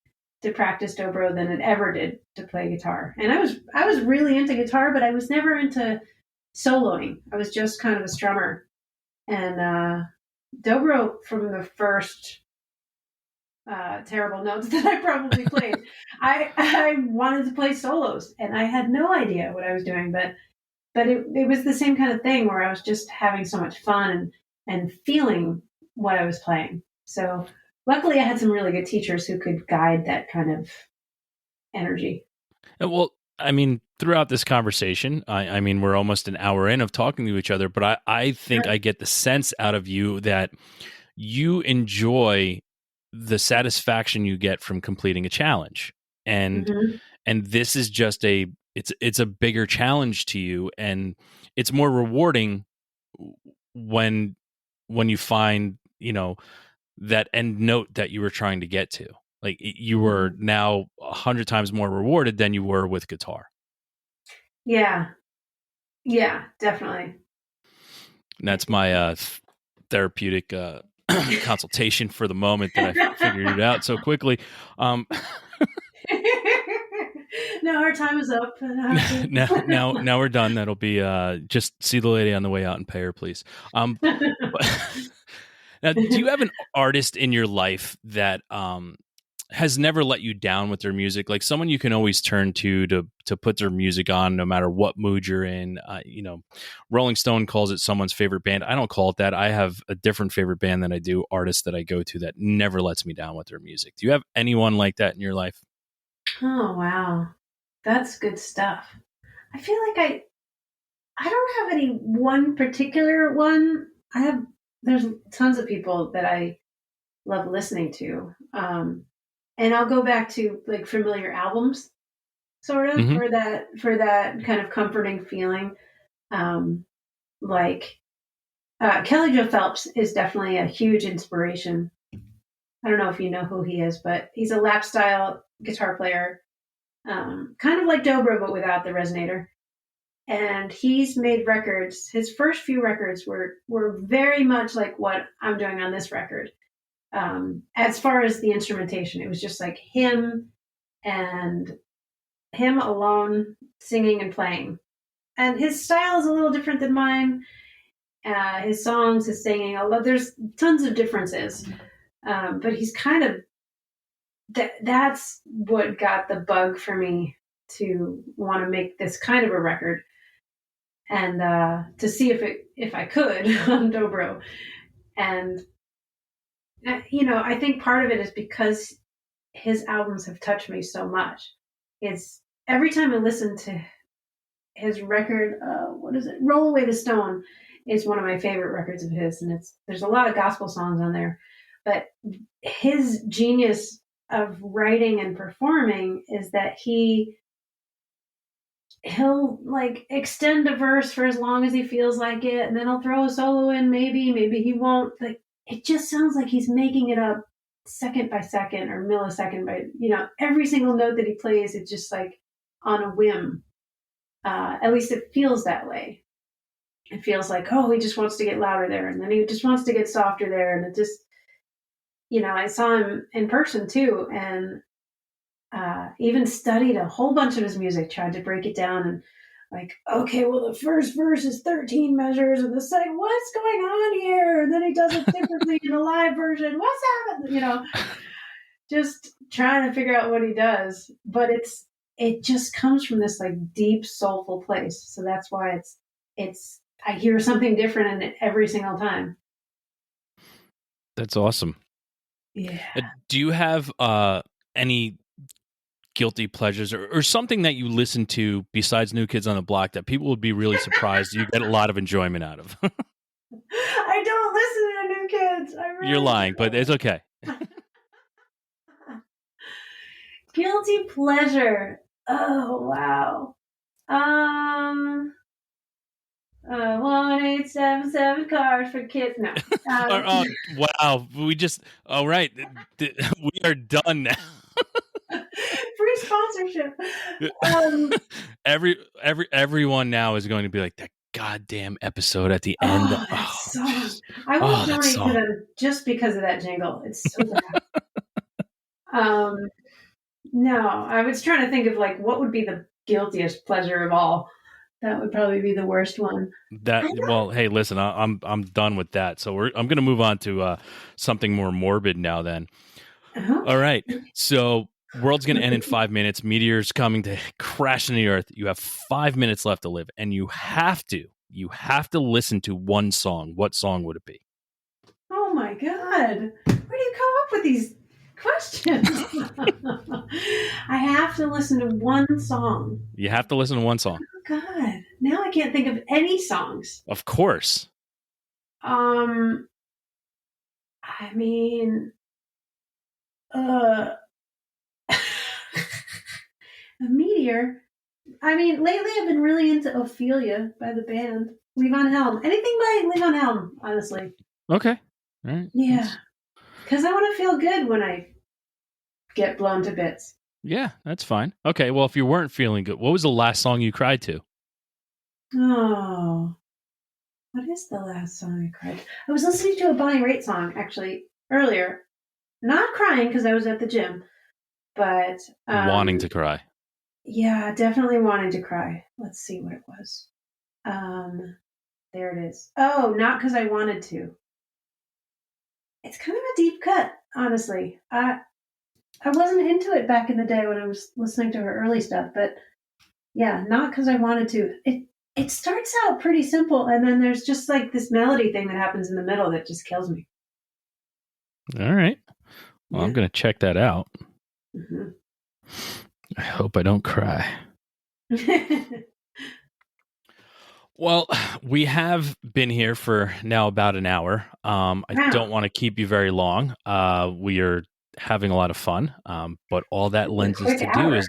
to practice dobro than it ever did to play guitar. And I was really into guitar, but I was never into soloing. I was just kind of a strummer. And dobro, from the first terrible notes that I probably played, I wanted to play solos, and I had no idea what I was doing. But it was the same kind of thing where I was just having so much fun and feeling what I was playing. So luckily, I had some really good teachers who could guide that kind of energy. Well, I mean, throughout this conversation, I mean, we're almost an hour in of talking to each other, but I think Sure. I get the sense out of you that you enjoy the satisfaction you get from completing a challenge. And Hmm. this is just it's a bigger challenge to you, and it's more rewarding when you find, that end note that you were trying to get to. Like you were Hmm. now 100 times more rewarded than you were with guitar. Yeah, yeah, definitely. And that's my therapeutic consultation for the moment that I figured it out so quickly. Um, No, No, our time is up. I have Now we're done. That'll be just see the lady on the way out and pay her, please. Now, do you have an artist in your life that has never let you down with their music, like someone you can always turn to put their music on no matter what mood you're in? Rolling Stone calls it someone's favorite band. I don't call it that. I have a different favorite band than I do artists that I go to that never lets me down with their music. Do you have anyone like that in your life? Oh, wow. That's good stuff. I feel like I don't have any one particular one. There's tons of people that I love listening to. And I'll go back to like familiar albums sort of Mm-hmm. for that kind of comforting feeling. Like Kelly Joe Phelps is definitely a huge inspiration. I don't know if you know who he is, but he's a lap style guitar player, kind of like Dobro, but without the resonator. And he's made records. His first few records were very much like what I'm doing on this record. As far as the instrumentation, it was just like him and him alone singing and playing. And his style is a little different than mine. His songs, his singing, although there's tons of differences. But he's kind of that's what got the bug for me to want to make this kind of a record and to see if I could on Dobro. And I think part of it is because his albums have touched me so much. It's every time I listen to his record, what is it? Roll Away the Stone is one of my favorite records of his, and there's a lot of gospel songs on there, but his genius of writing and performing is that he'll like extend a verse for as long as he feels like it, and then he'll throw a solo in, maybe he won't. Like it just sounds like he's making it up second by second or millisecond by every single note that he plays, it's just like on a whim. At least it feels that way. It feels like, oh, he just wants to get louder there, and then he just wants to get softer there, and it just, I saw him in person too, and even studied a whole bunch of his music, tried to break it down, and like, okay, well, the first verse is 13 measures, and the second, what's going on here? And then he does it differently in a live version. What's happening? Just trying to figure out what he does, but it just comes from this like deep soulful place. So that's why I hear something different in it every single time. That's awesome. Yeah. Do you have any guilty pleasures or something that you listen to besides New Kids on the Block that people would be really surprised you get a lot of enjoyment out of? I don't listen to New Kids. You're lying, but it's okay. Guilty pleasure. Oh, wow. 1877 cars for kids. No. Wow. All right. We are done now. Free sponsorship. Everyone now is going to be like that goddamn episode at the end. That song. I will donate to them just because of that jingle. It's so bad. No, I was trying to think of like what would be the guiltiest pleasure of all. That would probably be the worst one. Well, hey, listen, I'm done with that. So I'm going to move on to something more morbid now. Then, All right. So world's going to end in 5 minutes. Meteor's coming to crash into the earth. You have 5 minutes left to live, and you have to listen to one song. What song would it be? Oh my God! Where do you come up with these questions? I have to listen to one song. You have to listen to one song. Oh God! Now I can't think of any songs. Of course. I mean, a Meteor. I mean, lately I've been really into Ophelia by the band Levon Helm. Anything by Levon Helm, honestly. Okay. All right. Yeah. Because I want to feel good when I get blown to bits. Yeah, that's fine. Okay, well, if you weren't feeling good, what was the last song you cried to? Oh, what is the last song I cried? I was listening to a Bonnie Raitt song, actually, earlier. Not crying because I was at the gym, but... wanting to cry. Yeah, definitely wanted to cry. Let's see what it was. Um, there it is. Oh, not because I wanted to. It's kind of a deep cut, honestly. I wasn't into it back in the day when I was listening to her early stuff, but yeah, not because I wanted to. It starts out pretty simple, and then there's just like this melody thing that happens in the middle that just kills me. All right. Well, I'm Yeah. going to check that out. Mm-hmm. I hope I don't cry. Well, we have been here for now about an hour. I don't Wow. want to keep you very long. We are having a lot of fun, but all that It's a lends us quick to do hour. is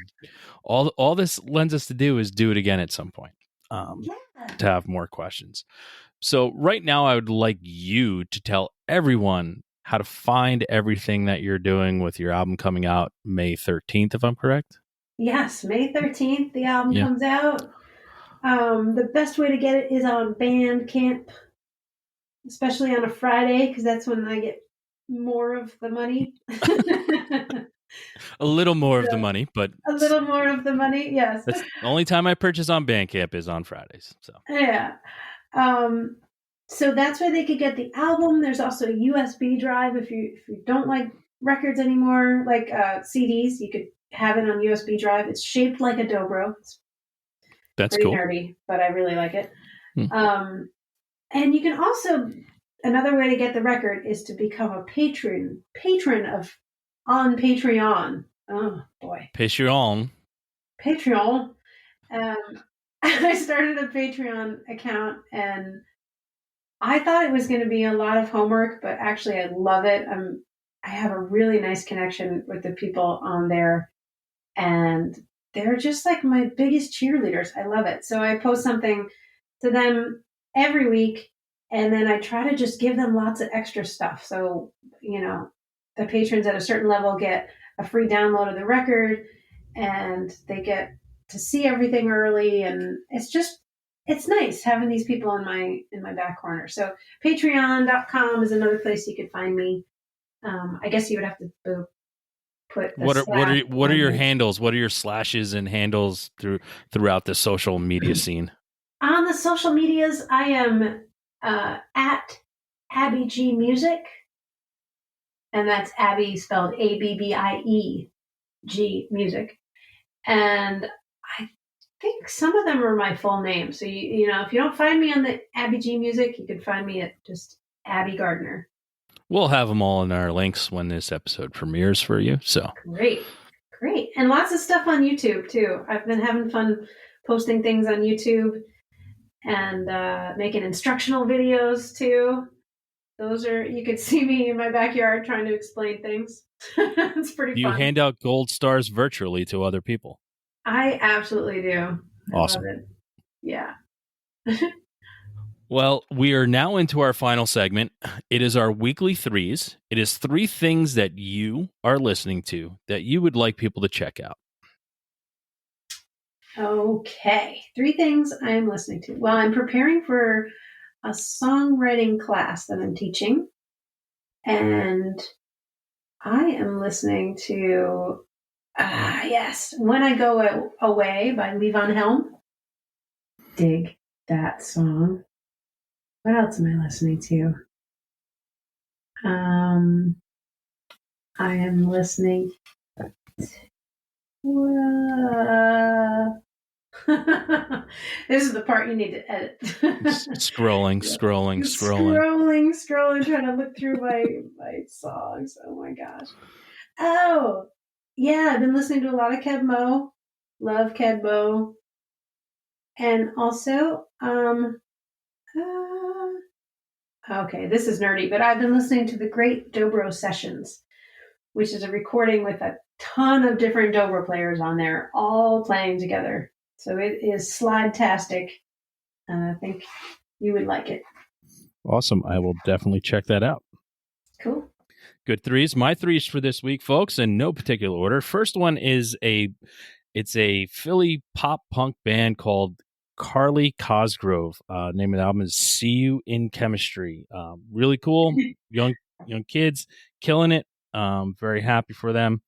all this lends us to do is do it again at some point. Yeah. To have more questions. So right now, I would like you to tell everyone how to find everything that you're doing with your album coming out May 13th, if I'm correct. Yes, May 13th, the album Yeah, comes out. The best way to get it is on Bandcamp, especially on a Friday, because that's when I get more of the money. a little more of the So, money, but a little more of the money, yes. that's the only time I purchase on Bandcamp is on Fridays. So Yeah. Um, so that's where they could get the album. There's also a USB drive if you don't like records anymore, like CDs. You could have it on USB drive. It's shaped like a dobro. It's that's pretty cool. nerdy, but I really like it. Hmm. And you can also another way to get the record is to become a patron of on Patreon. Oh boy, Patreon. Patreon. Um, I started a Patreon account and I thought it was going to be a lot of homework, but actually I love it. I have a really nice connection with the people on there and they're just like my biggest cheerleaders. I love it. So I post something to them every week and then I try to just give them lots of extra stuff. So, the patrons at a certain level get a free download of the record and they get to see everything early and it's nice having these people in my back corner. So patreon.com is another place you could find me. I guess you would have to put the slash What are behind your me. handles? What are your slashes and handles throughout the social media scene? On the social medias, I am at Abbie G Music, and that's Abbie spelled ABBIE G Music. And I think some of them are my full name. So if you don't find me on the Abbie G Music, you can find me at just Abbie Gardner. We'll have them all in our links when this episode premieres for you. So Great, great, and lots of stuff on YouTube too. I've been having fun posting things on YouTube and making instructional videos too. Those are you could see me in my backyard trying to explain things. It's pretty do you fun. hand out gold stars virtually to other people? I absolutely do. I love Awesome. it. Yeah. Well, we are now into our final segment. It is our weekly threes. It is three things that you are listening to that you would like people to check out. Okay. Three things I'm listening to. Well, I'm preparing for a songwriting class that I'm teaching, and I am listening to yes, When I Go Away by Levon Helm. Dig that song. What else am I listening to? I am listening to, this is the part you need to edit. Scrolling, scrolling, scrolling. Scrolling, trying to look through my songs. Oh my gosh. Oh, yeah, I've been listening to a lot of Kedmo. Love Kedmo. And also, okay, this is nerdy, but I've been listening to the Great Dobro Sessions, which is a recording with a ton of different dobro players on there, all playing together. So it is slide-tastic, and I think you would like it. Awesome. I will definitely check that out. Cool. Good threes. My threes for this week, folks, in no particular order. First one is it's a Philly pop punk band called Carly Cosgrove. Name of the album is "See You in Chemistry." Really cool, young kids killing it. Very happy for them.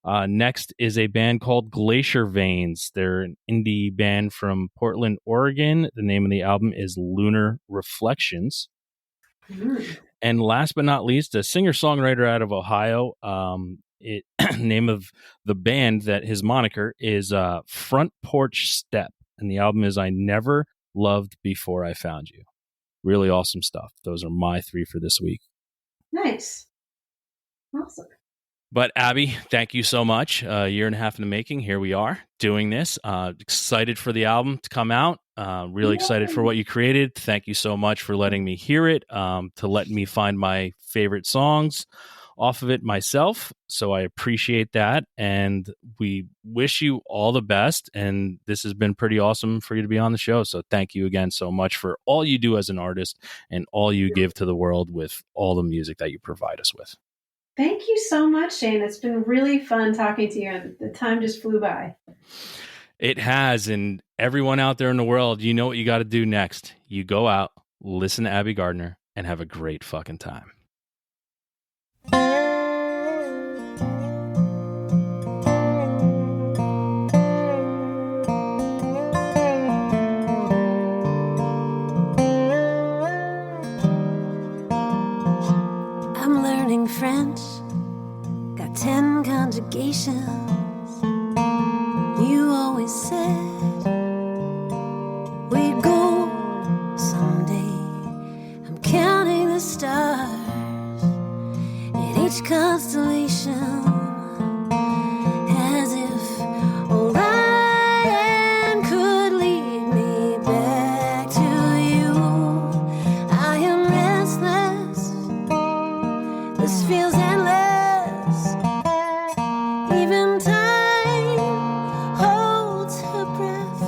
Next is a band called Glacier Veins. They're an indie band from Portland, Oregon. The name of the album is Lunar Reflections. And last but not least, a singer-songwriter out of Ohio. Name of the band, that his moniker is Front Porch Step. And the album is I Never Loved Before I Found You. Really awesome stuff. Those are my 3 for this week. Nice. Awesome. But Abby, thank you so much. A year and a half in the making. Here we are doing this. Excited for the album to come out. Really excited for what you created. Thank you so much for letting me hear it, to let me find my favorite songs off of it myself. So I appreciate that. And we wish you all the best. And this has been pretty awesome for you to be on the show. So thank you again so much for all you do as an artist and all you give to the world with all the music that you provide us with. Thank you so much, Shane. It's been really fun talking to you, and the time just flew by. It has, and everyone out there in the world, you know what you got to do next. You go out, listen to Abbie Gardner, and have a great fucking time. I'm learning French, got 10 conjugations. You always said we'd go someday. I'm counting the stars in each constellation, as if Orion could lead me back to you. I am restless, this feels endless. Even time holds her breath,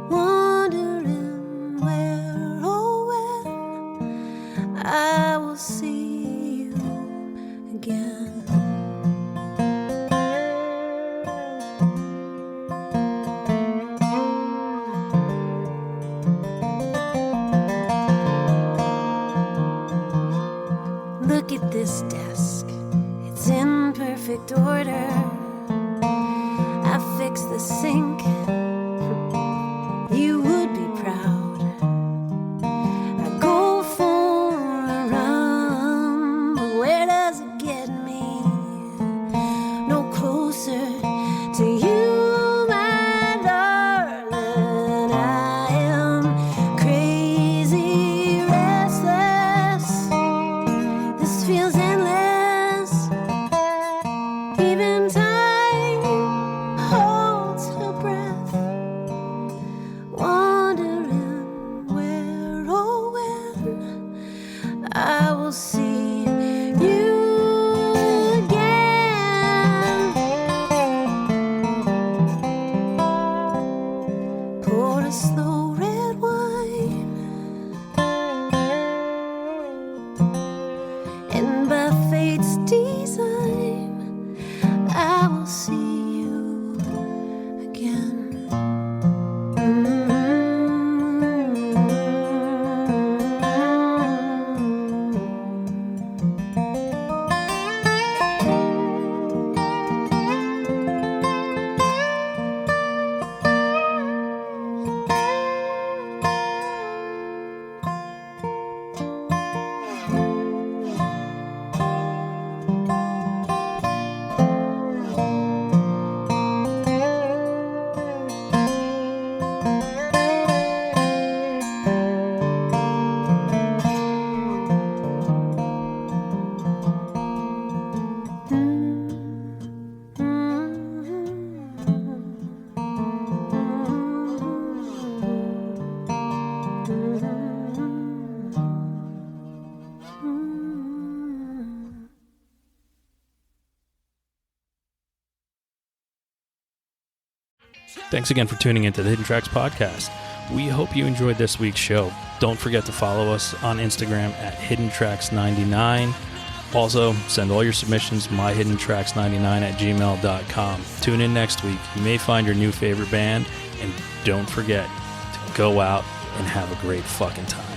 wondering where or when I will see you again. Look at this desk, it's in perfect order. I fixed the sink, you would be proud. I go for a run, but where does it get me? No closer to you, my darling. I am crazy, restless. This feels endless. Even time holds her breath, wondering where or when I will see you again. Pour a slow red wine, and by fate's design, I will see you again. Thanks again for tuning into the Hidden Tracks podcast. We hope you enjoyed this week's show. Don't forget to follow us on Instagram at HiddenTracks99. Also, send all your submissions myhiddentracks99@gmail.com. Tune in next week. You may find your new favorite band, and don't forget to go out and have a great fucking time.